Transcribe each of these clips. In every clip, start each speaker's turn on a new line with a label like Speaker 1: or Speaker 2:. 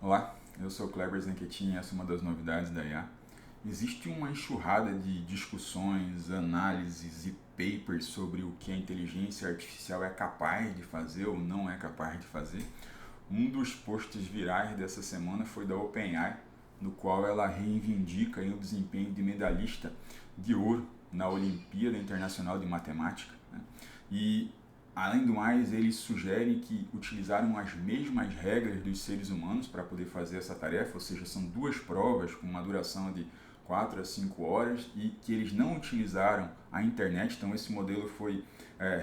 Speaker 1: Olá, eu sou o Kleber Zanquetin e essa é uma das novidades da IA. Existe uma enxurrada de discussões, análises e papers sobre o que a inteligência artificial é capaz de fazer ou não é capaz de fazer. Um dos posts virais dessa semana foi da OpenAI, no qual ela reivindica o desempenho de medalhista de ouro na Olimpíada Internacional de Matemática, né? E além do mais, eles sugerem que utilizaram as mesmas regras dos seres humanos para poder fazer essa tarefa, ou seja, são duas provas com uma duração de 4 a 5 horas e que eles não utilizaram a internet, então esse modelo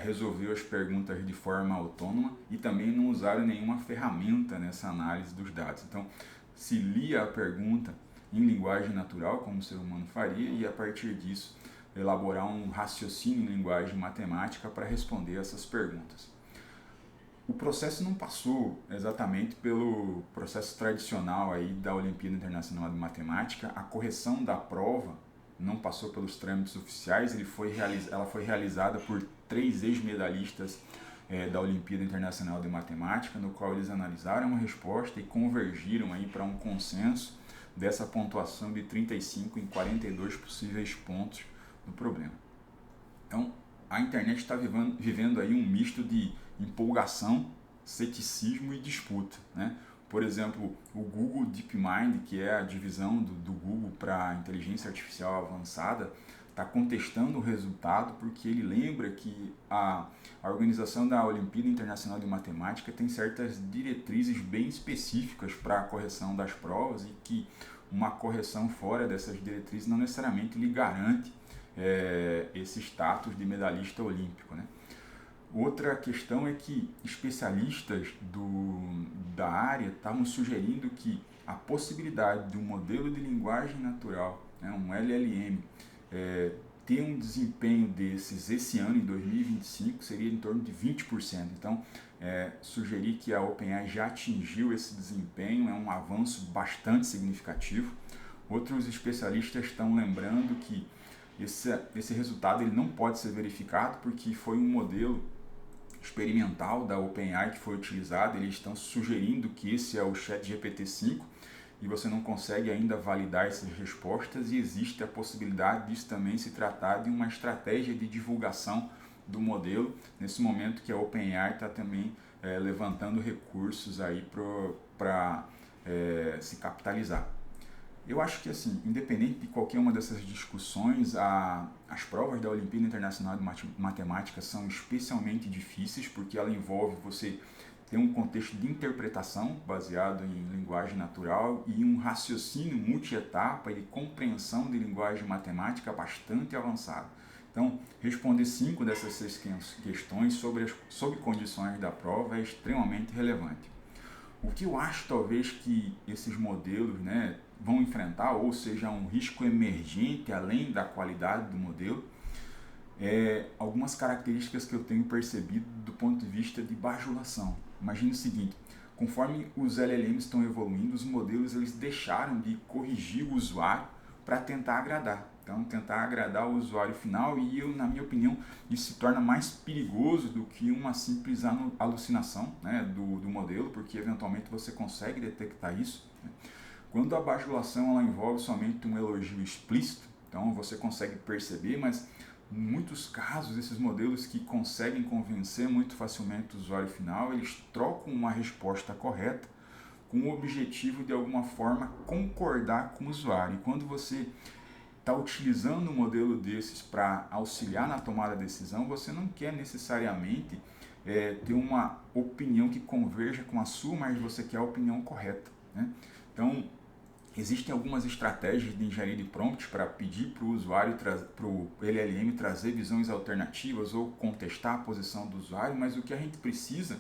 Speaker 1: resolveu as perguntas de forma autônoma e também não usaram nenhuma ferramenta nessa análise dos dados. Então, se lia a pergunta em linguagem natural, como o ser humano faria, e a partir disso elaborar um raciocínio em linguagem matemática para responder essas perguntas. O processo não passou exatamente pelo processo tradicional aí da Olimpíada Internacional de Matemática. A correção da prova não passou pelos trâmites oficiais, ela foi realizada por 3 ex-medalhistas da Olimpíada Internacional de Matemática, no qual eles analisaram a resposta e convergiram aí para um consenso dessa pontuação de 35 em 42 possíveis pontos do problema. Então, a internet está vivendo aí um misto de empolgação, ceticismo e disputa, né? Por exemplo, o Google DeepMind, que é a divisão do Google para inteligência artificial avançada, está contestando o resultado porque ele lembra que a organização da Olimpíada Internacional de Matemática tem certas diretrizes bem específicas para a correção das provas e que uma correção fora dessas diretrizes não necessariamente lhe garante esse status de medalhista olímpico, né? Outra questão é que especialistas da área estavam sugerindo que a possibilidade de um modelo de linguagem natural, né, um LLM, ter um desempenho desses esse ano, em 2025, seria em torno de 20%. Então, sugerir que a OpenAI já atingiu esse desempenho é um avanço bastante significativo. Outros especialistas estão lembrando que esse resultado ele não pode ser verificado porque foi um modelo experimental da OpenAI que foi utilizado. Eles estão sugerindo que esse é o ChatGPT-5 e você não consegue ainda validar essas respostas e existe a possibilidade disso também se tratar de uma estratégia de divulgação do modelo, nesse momento que a OpenAI está também levantando recursos aí para se capitalizar. Eu acho que, assim, independente de qualquer uma dessas discussões, as provas da Olimpíada Internacional de Matemática são especialmente difíceis porque ela envolve você ter um contexto de interpretação baseado em linguagem natural e um raciocínio multietapa e compreensão de linguagem matemática bastante avançado. Então, responder 5 dessas 6 questões sob condições da prova é extremamente relevante. O que eu acho talvez que esses modelos, né, vão enfrentar, ou seja, um risco emergente além da qualidade do modelo, algumas características que eu tenho percebido do ponto de vista de bajulação. Imagine o seguinte: conforme os LLMs estão evoluindo, os modelos eles deixaram de corrigir o usuário para tentar agradar. Então, tentar agradar o usuário final, e na minha opinião, isso se torna mais perigoso do que uma simples alucinação, né, do modelo, porque eventualmente você consegue detectar isso, né? Quando a bajulação ela envolve somente um elogio explícito, então você consegue perceber, mas em muitos casos, esses modelos que conseguem convencer muito facilmente o usuário final, eles trocam uma resposta correta com o objetivo de alguma forma concordar com o usuário. E quando você está utilizando um modelo desses para auxiliar na tomada de decisão, você não quer necessariamente ter uma opinião que converja com a sua, mas você quer a opinião correta, né? Então, existem algumas estratégias de engenharia de prompts para pedir para o usuário, para o LLM trazer visões alternativas ou contestar a posição do usuário, mas o que a gente precisa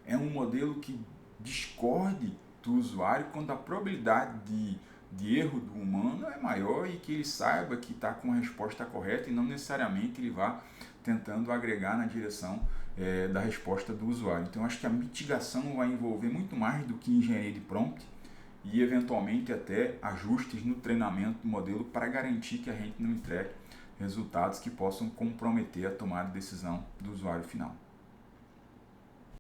Speaker 1: é um modelo que discorde do usuário quando a probabilidade de erro do humano é maior e que ele saiba que está com a resposta correta e não necessariamente ele vá tentando agregar na direção da resposta do usuário. Então, acho que a mitigação vai envolver muito mais do que engenharia de prompt e eventualmente até ajustes no treinamento do modelo para garantir que a gente não entregue resultados que possam comprometer a tomada de decisão do usuário final.